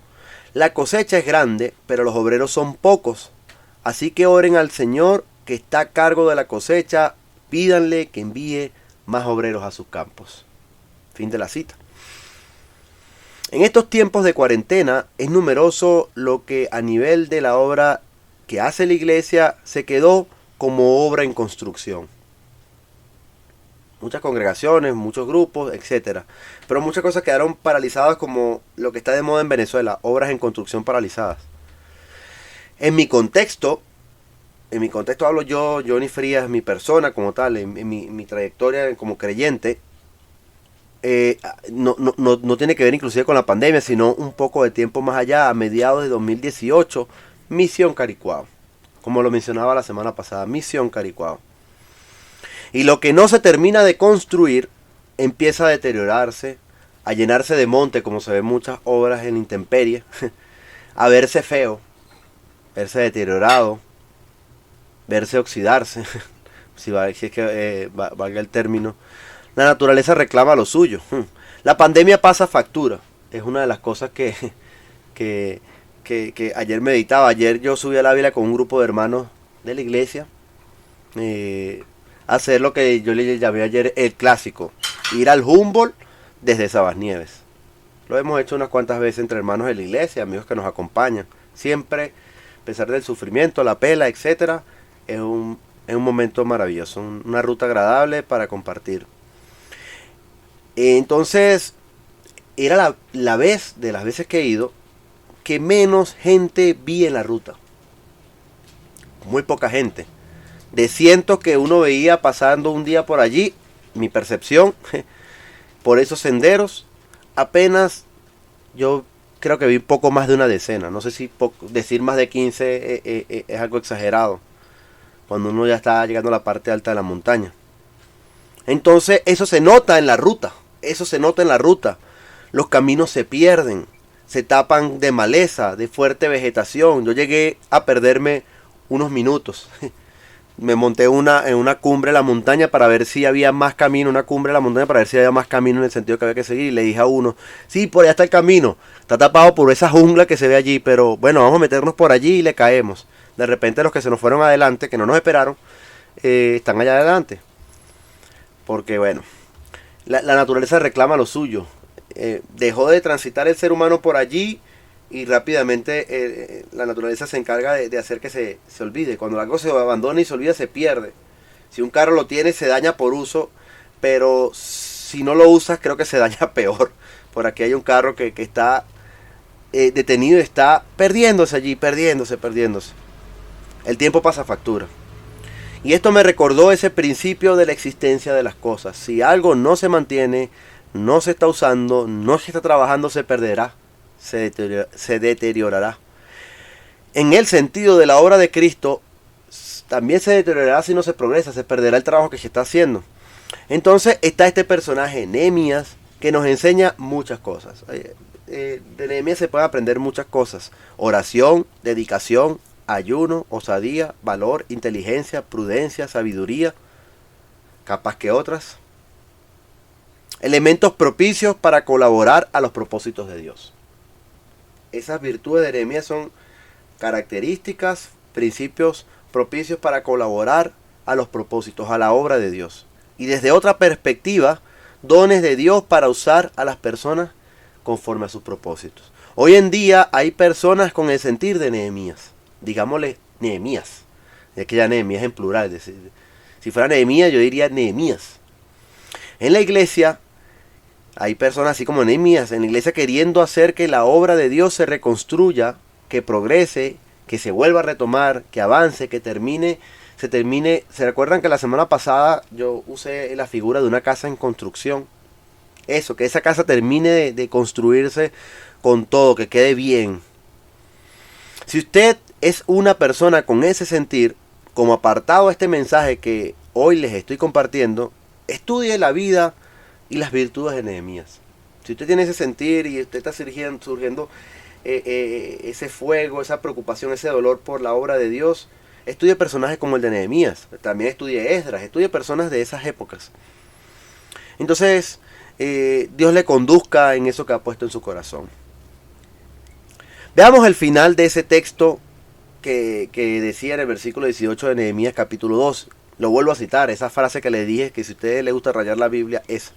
la cosecha es grande, pero los obreros son pocos, así que oren al Señor que está a cargo de la cosecha, pídanle que envíe más obreros a sus campos. Fin de la cita. En estos tiempos de cuarentena es numeroso lo que a nivel de la obra que hace la iglesia se quedó como obra en construcción. muchas congregaciones, muchos grupos, etcétera. Pero muchas cosas quedaron paralizadas, como lo que está de moda en Venezuela, obras en construcción paralizadas. En mi contexto hablo yo, Johnny Frías, mi persona como tal, en mi trayectoria como creyente, no tiene que ver inclusive con la pandemia, sino un poco de tiempo más allá, a mediados de 2018, Misión Caricuao. Como lo mencionaba la semana pasada, Misión Caricuao. Y lo que no se termina de construir empieza a deteriorarse, a llenarse de monte, como se ven muchas obras en intemperie, a verse feo, verse deteriorado, verse oxidarse, si es que valga el término. La naturaleza reclama lo suyo. La pandemia pasa factura. Es una de las cosas que ayer meditaba. Ayer yo subí al Ávila con un grupo de hermanos de la iglesia. Hacer lo que yo le llamé ayer el clásico. Ir al Humboldt desde Sabasnieves. Lo hemos hecho unas cuantas veces entre hermanos de la iglesia, amigos que nos acompañan. Siempre, a pesar del sufrimiento, la pela, etcétera, es un momento maravilloso. Una ruta agradable para compartir. Entonces, era la vez de las veces que he ido que menos gente vi en la ruta. Muy poca gente. De cientos que uno veía pasando un día por allí, mi percepción, por esos senderos, apenas yo creo que vi poco más de una decena. No sé si decir más de 15 es algo exagerado, cuando uno ya está llegando a la parte alta de la montaña. Entonces eso se nota en la ruta. Los caminos se pierden, se tapan de maleza, de fuerte vegetación. Yo llegué a perderme unos minutos. Me monté en una cumbre de la montaña para ver si había más camino, en el sentido que había que seguir. Y le dije a uno, sí, por allá está el camino, está tapado por esa jungla que se ve allí, pero bueno, vamos a meternos por allí y le caemos. De repente los que se nos fueron adelante, que no nos esperaron, están allá adelante. Porque bueno, la naturaleza reclama lo suyo. Dejó de transitar el ser humano por allí y rápidamente la naturaleza se encarga de hacer que se olvide. Cuando algo se abandona y se olvida, se pierde. Si un carro lo tiene, se daña por uso, pero si no lo usas, creo que se daña peor. Por aquí hay un carro que está detenido y está perdiéndose allí, perdiéndose. El tiempo pasa factura. Y esto me recordó ese principio de la existencia de las cosas. Si algo no se mantiene, no se está usando, no se está trabajando, se perderá, se deteriorará. En el sentido de la obra de Cristo, también se deteriorará si no se progresa, se perderá el trabajo que se está haciendo. Entonces está este personaje, Nehemías, que nos enseña muchas cosas. De Nehemías se pueden aprender muchas cosas. Oración, dedicación, ayuno, osadía, valor, inteligencia, prudencia, sabiduría, capaz que otras. Elementos propicios para colaborar a los propósitos de Dios. Esas virtudes de Nehemías son características, principios propicios para colaborar a los propósitos, a la obra de Dios. Y desde otra perspectiva, dones de Dios para usar a las personas conforme a sus propósitos. Hoy en día hay personas con el sentir de Nehemías. Digámosle Nehemías. Es que ya Nehemías en plural. Si fuera Nehemías, yo diría Nehemías. En la iglesia hay personas así como Nehemías, en la iglesia queriendo hacer que la obra de Dios se reconstruya, que progrese, que se vuelva a retomar, que avance, que se termine. ¿Se recuerdan que la semana pasada yo usé la figura de una casa en construcción? Eso, que esa casa termine de construirse con todo, que quede bien. Si usted es una persona con ese sentir, como apartado a este mensaje que hoy les estoy compartiendo, estudie la vida y las virtudes de Nehemías. Si usted tiene ese sentir y usted está surgiendo ese fuego, esa preocupación, ese dolor por la obra de Dios, estudie personajes como el de Nehemías. También estudie Esdras, estudie personas de esas épocas. Entonces, Dios le conduzca en eso que ha puesto en su corazón. Veamos el final de ese texto que decía en el versículo 18 de Nehemías capítulo 2. Lo vuelvo a citar, esa frase que les dije, que si a ustedes les gusta rayar la Biblia, es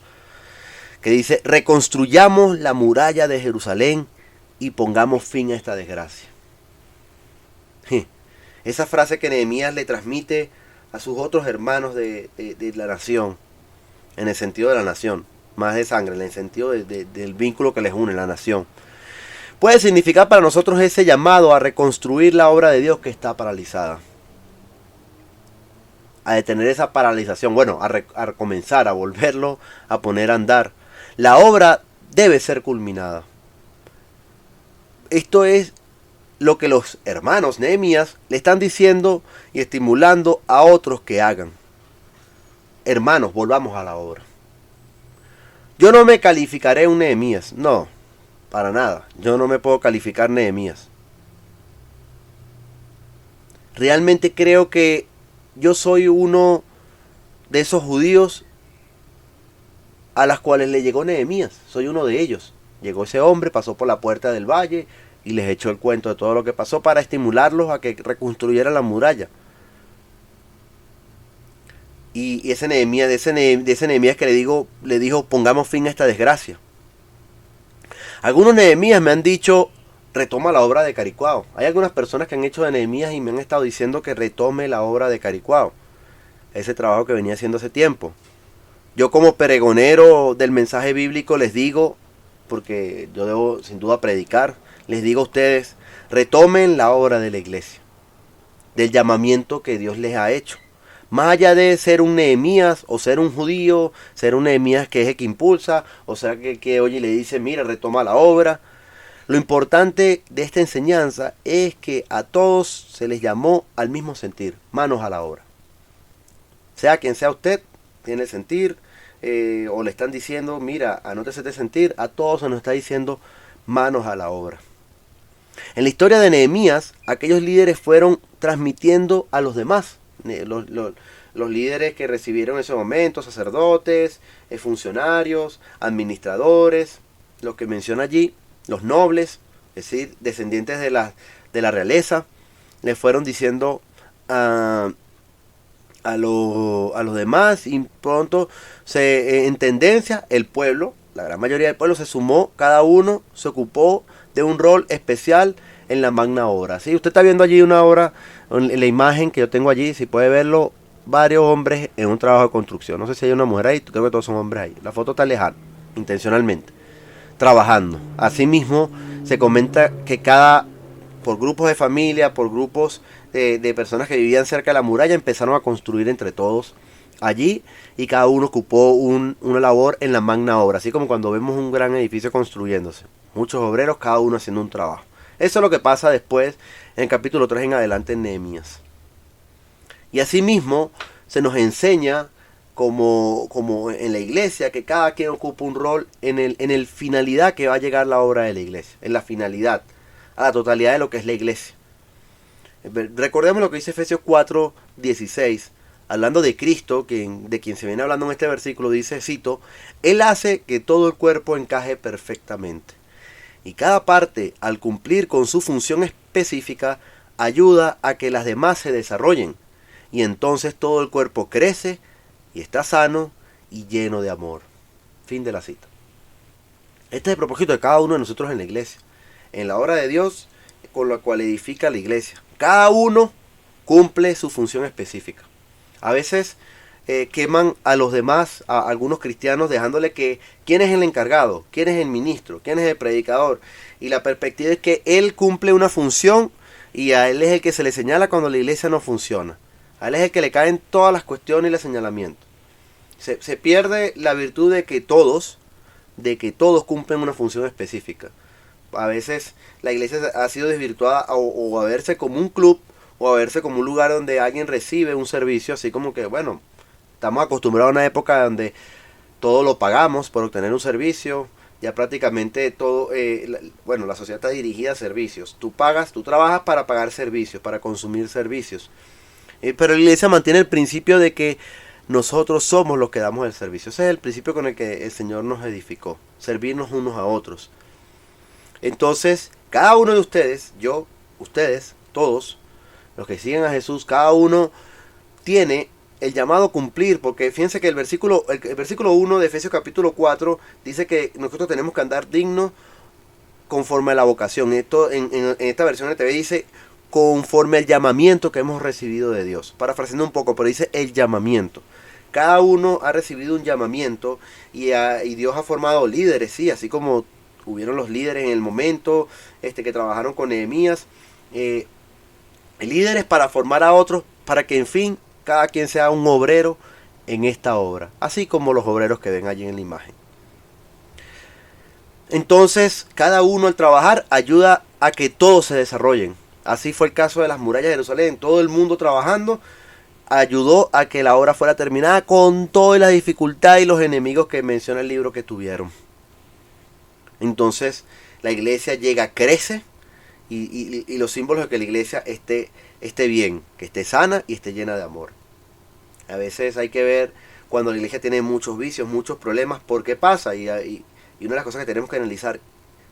que dice: reconstruyamos la muralla de Jerusalén y pongamos fin a esta desgracia. Esa frase que Nehemías le transmite a sus otros hermanos de la nación. en el sentido de la nación, más de sangre, en el sentido del vínculo que les une, la nación. Puede significar para nosotros ese llamado a reconstruir la obra de Dios que está paralizada. A detener esa paralización, bueno, a comenzar, a volverlo a poner a andar. La obra debe ser culminada. Esto es lo que los hermanos Nehemías le están diciendo y estimulando a otros que hagan. Hermanos, volvamos a la obra. Yo no me calificaré un Nehemías, no, para nada. Yo no me puedo calificar Nehemías. Realmente creo que yo soy uno de esos judíos a las cuales le llegó Nehemías. Soy uno de ellos. Llegó ese hombre, pasó por la puerta del valle y les echó el cuento de todo lo que pasó para estimularlos a que reconstruyeran la muralla. Y ese Nehemías, de ese Nehemías que le dijo, pongamos fin a esta desgracia. Algunos Nehemías me han dicho, retoma la obra de Caricuao. Hay algunas personas que han hecho de Nehemías y me han estado diciendo que retome la obra de Caricuao. Ese trabajo que venía haciendo hace tiempo. Yo como pregonero del mensaje bíblico les digo, porque yo debo sin duda predicar, les digo a ustedes, retomen la obra de la iglesia, del llamamiento que Dios les ha hecho. Más allá de ser un Nehemías o ser un judío, ser un Nehemías que es el que impulsa, o sea que oye y le dice, mira, retoma la obra. Lo importante de esta enseñanza es que a todos se les llamó al mismo sentir, manos a la obra. Sea quien sea usted, tiene el sentir, o le están diciendo, mira, anótese de sentir, a todos se nos está diciendo manos a la obra. En la historia de Nehemías, aquellos líderes fueron transmitiendo a los demás, los líderes que recibieron en ese momento, sacerdotes, funcionarios, administradores, los que menciona allí, los nobles, es decir, descendientes de la realeza, le fueron diciendo a los demás, y pronto en tendencia el pueblo, la gran mayoría del pueblo se sumó, cada uno se ocupó de un rol especial en la magna obra. ¿Sí? Usted está viendo allí una obra, en la imagen que yo tengo allí, si puede verlo, varios hombres en un trabajo de construcción. No sé si hay una mujer ahí, creo que todos son hombres ahí. La foto está lejana, intencionalmente, trabajando. Asimismo, se comenta que por grupos de familia, por grupos de personas que vivían cerca de la muralla, empezaron a construir entre todos allí, y cada uno ocupó una labor en la magna obra, así como cuando vemos un gran edificio construyéndose, muchos obreros, cada uno haciendo un trabajo. Eso es lo que pasa después en el capítulo 3 en adelante en Nehemías. Y asimismo se nos enseña como en la iglesia, que cada quien ocupa un rol en el finalidad que va a llegar la obra de la iglesia, en la finalidad, a la totalidad de lo que es la iglesia. Recordemos lo que dice Efesios 4:16, hablando de Cristo, de quien se viene hablando en este versículo, dice, cito, Él hace que todo el cuerpo encaje perfectamente, y cada parte, al cumplir con su función específica, ayuda a que las demás se desarrollen, y entonces todo el cuerpo crece y está sano y lleno de amor. Fin de la cita. Este es el propósito de cada uno de nosotros en la iglesia, en la obra de Dios con la cual edifica la iglesia. Cada uno cumple su función específica. A veces queman a los demás, a algunos cristianos, dejándole que quién es el encargado, quién es el ministro, quién es el predicador. Y la perspectiva es que él cumple una función y a él es el que se le señala cuando la iglesia no funciona. A él es el que le caen todas las cuestiones y los señalamientos. Se pierde la virtud de que todos cumplen una función específica. A veces la iglesia ha sido desvirtuada o a verse como un club o a verse como un lugar donde alguien recibe un servicio, así como que, bueno, estamos acostumbrados a una época donde todo lo pagamos por obtener un servicio. Ya prácticamente todo, la sociedad está dirigida a servicios. Tú trabajas para pagar servicios, para consumir servicios. Pero la iglesia mantiene el principio de que nosotros somos los que damos el servicio. Ese es el principio con el que el Señor nos edificó, servirnos unos a otros. Entonces, cada uno de ustedes, ustedes, todos, los que siguen a Jesús, cada uno tiene el llamado a cumplir, porque fíjense que el versículo 1 de Efesios capítulo 4 dice que nosotros tenemos que andar dignos conforme a la vocación. Esto en esta versión de TV dice conforme al llamamiento que hemos recibido de Dios. Parafraseando un poco, pero dice el llamamiento. cada uno ha recibido un llamamiento y Dios ha formado líderes, sí, así como hubieron los líderes en el momento que trabajaron con Nehemías, líderes para formar a otros, para que en fin cada quien sea un obrero en esta obra, así como los obreros que ven allí en la imagen. Entonces, cada uno al trabajar ayuda a que todos se desarrollen. Así fue el caso de las murallas de Jerusalén. Todo el mundo trabajando ayudó a que la obra fuera terminada con toda la dificultad y los enemigos que menciona el libro que tuvieron. Entonces, la iglesia llega, crece y los símbolos de que la iglesia esté bien, que esté sana y esté llena de amor. A veces hay que ver cuando la iglesia tiene muchos vicios, muchos problemas, ¿por qué pasa? Y una de las cosas que tenemos que analizar,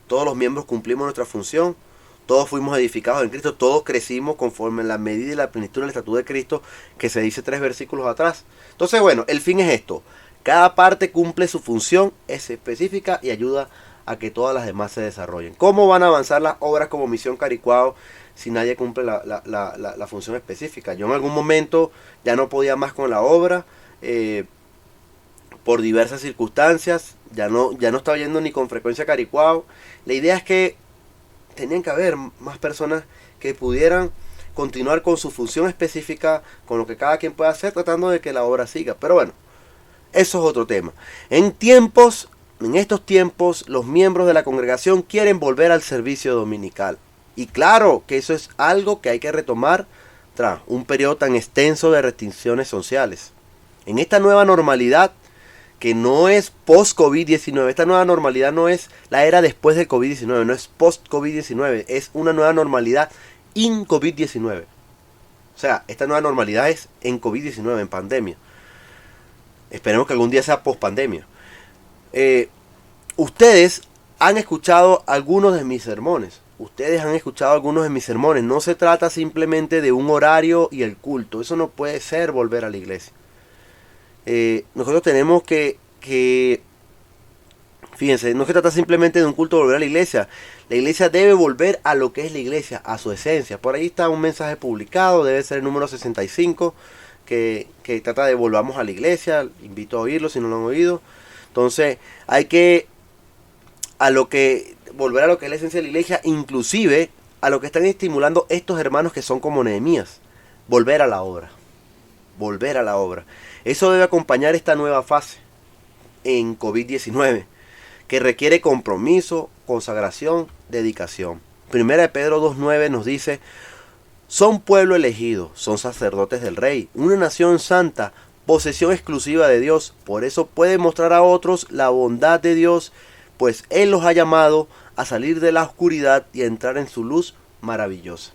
todos los miembros cumplimos nuestra función, todos fuimos edificados en Cristo, todos crecimos conforme en la medida y la plenitud de la estatura de Cristo, que se dice 3 versículos atrás. Entonces, bueno, el fin es esto. Cada parte cumple su función, es específica y ayuda a que todas las demás se desarrollen. ¿Cómo van a avanzar las obras como Misión Caricuao si nadie cumple la función específica? Yo en algún momento ya no podía más con la obra, por diversas circunstancias, ya no estaba yendo ni con frecuencia a Caricuao. La idea es que tenían que haber más personas que pudieran continuar con su función específica, con lo que cada quien pueda hacer, tratando de que la obra siga. Pero bueno, eso es otro tema. En estos tiempos, los miembros de la congregación quieren volver al servicio dominical. Y claro que eso es algo que hay que retomar tras un periodo tan extenso de restricciones sociales. En esta nueva normalidad, que no es post-COVID-19, esta nueva normalidad no es la era después del COVID-19, no es post-COVID-19, es una nueva normalidad in COVID-19. O sea, esta nueva normalidad es en COVID-19, en pandemia. Esperemos que algún día sea post-pandemia. Ustedes han escuchado algunos de mis sermones. No se trata simplemente de un horario y el culto. Eso no puede ser volver a la iglesia. Nosotros tenemos que fíjense, no se trata simplemente de un culto volver a la iglesia. La iglesia debe volver a lo que es la iglesia, a su esencia. Por ahí está un mensaje publicado, debe ser el número 65, que trata de volvamos a la iglesia. Invito a oírlo si no lo han oído. Entonces hay que volver a lo que es la esencia de la iglesia, inclusive a lo que están estimulando estos hermanos que son como Nehemías. Volver a la obra. Eso debe acompañar esta nueva fase en COVID-19, que requiere compromiso, consagración, dedicación. Primera de Pedro 2.9 nos dice: son pueblo elegido, son sacerdotes del Rey, una nación santa, posesión exclusiva de Dios. Por eso pueden mostrar a otros la bondad de Dios, pues Él los ha llamado a salir de la oscuridad y a entrar en su luz maravillosa.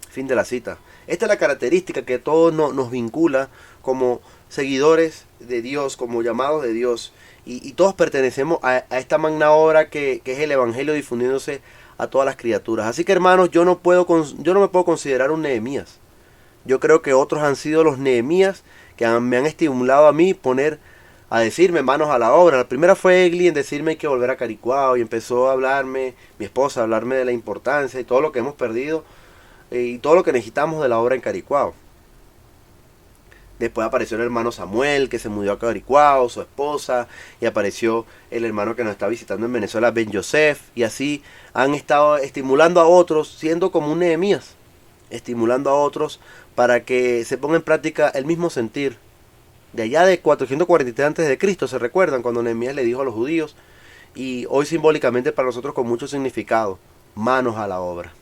Fin de la cita. Esta es la característica que todos nos vincula como seguidores de Dios, como llamados de Dios. Y todos pertenecemos a esta magna obra que es el Evangelio difundiéndose a todas las criaturas. Así que, hermanos, yo no me puedo considerar un Nehemías. Yo creo que otros han sido los Nehemías que me han estimulado a mí a decirme manos a la obra. La primera fue Egli en decirme hay que volver a Caricuao, y empezó a hablarme, mi esposa, a hablarme de la importancia y todo lo que hemos perdido y todo lo que necesitamos de la obra en Caricuao. Después apareció el hermano Samuel, que se mudó a Caricuao, su esposa, y apareció el hermano que nos está visitando en Venezuela, Ben Yosef, y así han estado estimulando a otros, siendo como un Nehemías, estimulando a otros para que se ponga en práctica el mismo sentir. De allá de 443 a.C., se recuerdan cuando Nehemías le dijo a los judíos, y hoy simbólicamente para nosotros con mucho significado: manos a la obra.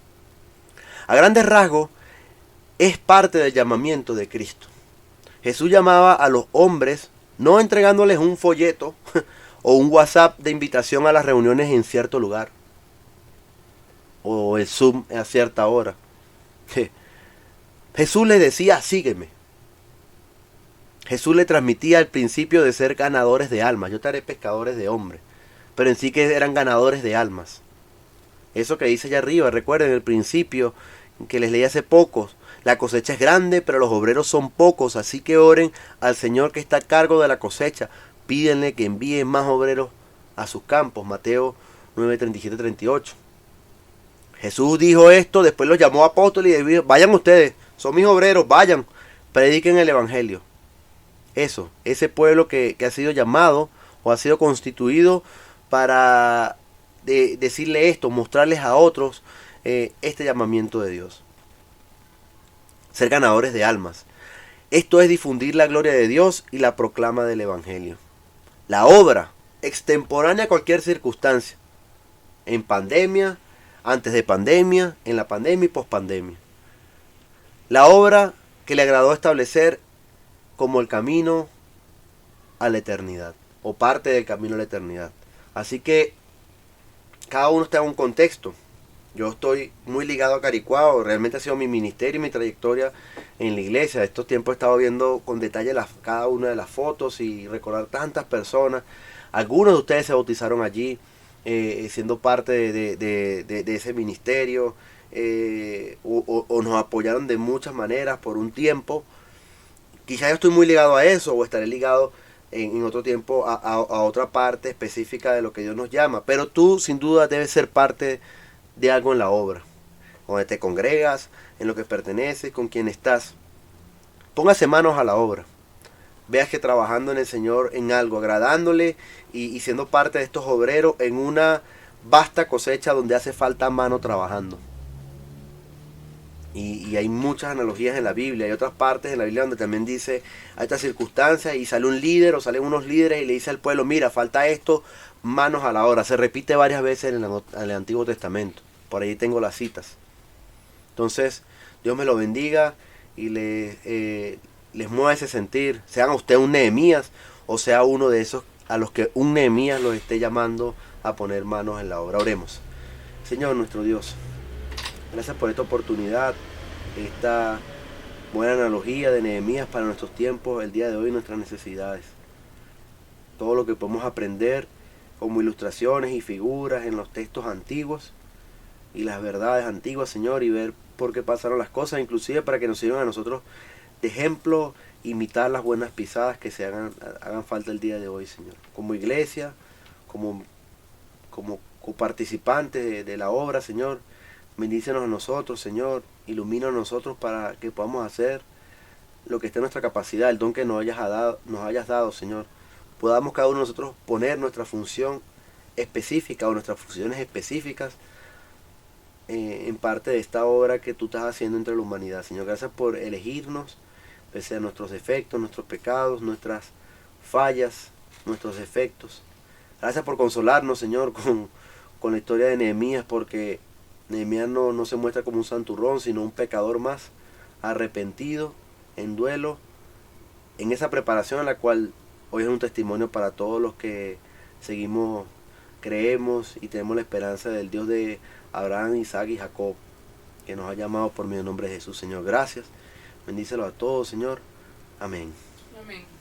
A grandes rasgos, es parte del llamamiento de Cristo. Jesús llamaba a los hombres, no entregándoles un folleto o un WhatsApp de invitación a las reuniones en cierto lugar, o el Zoom a cierta hora. Jesús les decía: sígueme. Jesús le transmitía el principio de ser ganadores de almas. Yo te haré pescadores de hombres, pero en sí que eran ganadores de almas. Eso que dice allá arriba, recuerden el principio que les leí hace poco: la cosecha es grande, pero los obreros son pocos, así que oren al Señor que está a cargo de la cosecha. Pídenle que envíe más obreros a sus campos. Mateo 9:37-38. Jesús dijo esto, después los llamó apóstoles y dijo: vayan ustedes, son mis obreros, vayan, prediquen el Evangelio. Eso, ese pueblo que ha sido llamado o ha sido constituido para decirle esto, mostrarles a otros este llamamiento de Dios. Ser ganadores de almas. Esto es difundir la gloria de Dios y la proclama del Evangelio. La obra, extemporánea a cualquier circunstancia. En pandemia, antes de pandemia, en la pandemia y pospandemia. La obra que le agradó establecer como el camino a la eternidad, o parte del camino a la eternidad. Así que cada uno está en un contexto. Yo estoy muy ligado a Caricuao, realmente ha sido mi ministerio y mi trayectoria en la iglesia. Estos tiempos he estado viendo con detalle cada una de las fotos y recordar tantas personas. Algunos de ustedes se bautizaron allí, siendo parte de ese ministerio, o nos apoyaron de muchas maneras por un tiempo. Quizás yo estoy muy ligado a eso, o estaré ligado en otro tiempo a otra parte específica de lo que Dios nos llama. Pero tú sin duda debes ser parte de algo en la obra, donde te congregas, en lo que perteneces, con quien estás. Póngase manos a la obra. Veas que trabajando en el Señor en algo, agradándole y siendo parte de estos obreros en una vasta cosecha donde hace falta mano trabajando. Y hay muchas analogías en la Biblia, hay otras partes en la Biblia donde también dice, hay estas circunstancias y sale un líder o salen unos líderes y le dice al pueblo, mira, falta esto, manos a la obra. Se repite varias veces en el Antiguo Testamento, por ahí tengo las citas. Entonces, Dios me lo bendiga y les mueva ese sentir, sean usted un Nehemías o sea uno de esos a los que un Nehemías los esté llamando a poner manos en la obra. Oremos. Señor nuestro Dios, gracias por esta oportunidad, esta buena analogía de Nehemías para nuestros tiempos, el día de hoy, nuestras necesidades. Todo lo que podemos aprender como ilustraciones y figuras en los textos antiguos y las verdades antiguas, Señor, y ver por qué pasaron las cosas, inclusive para que nos sirvan a nosotros de ejemplo, imitar las buenas pisadas que se hagan falta el día de hoy, Señor. Como iglesia, como coparticipantes de la obra, Señor, bendícenos a nosotros, Señor, ilumínanos a nosotros para que podamos hacer lo que esté en nuestra capacidad, el don que nos hayas dado, Señor. Podamos cada uno de nosotros poner nuestra función específica o nuestras funciones específicas en parte de esta obra que tú estás haciendo entre la humanidad, Señor. Gracias por elegirnos, pese a nuestros defectos, nuestros pecados, nuestras fallas, nuestros defectos. Gracias por consolarnos, Señor, con la historia de Nehemías, porque Nehemías no se muestra como un santurrón, sino un pecador más, arrepentido, en duelo, en esa preparación a la cual hoy es un testimonio para todos los que seguimos, creemos y tenemos la esperanza del Dios de Abraham, Isaac y Jacob, que nos ha llamado por medio del nombre de Jesús, Señor. Gracias. Bendícelo a todos, Señor. Amén. Amén.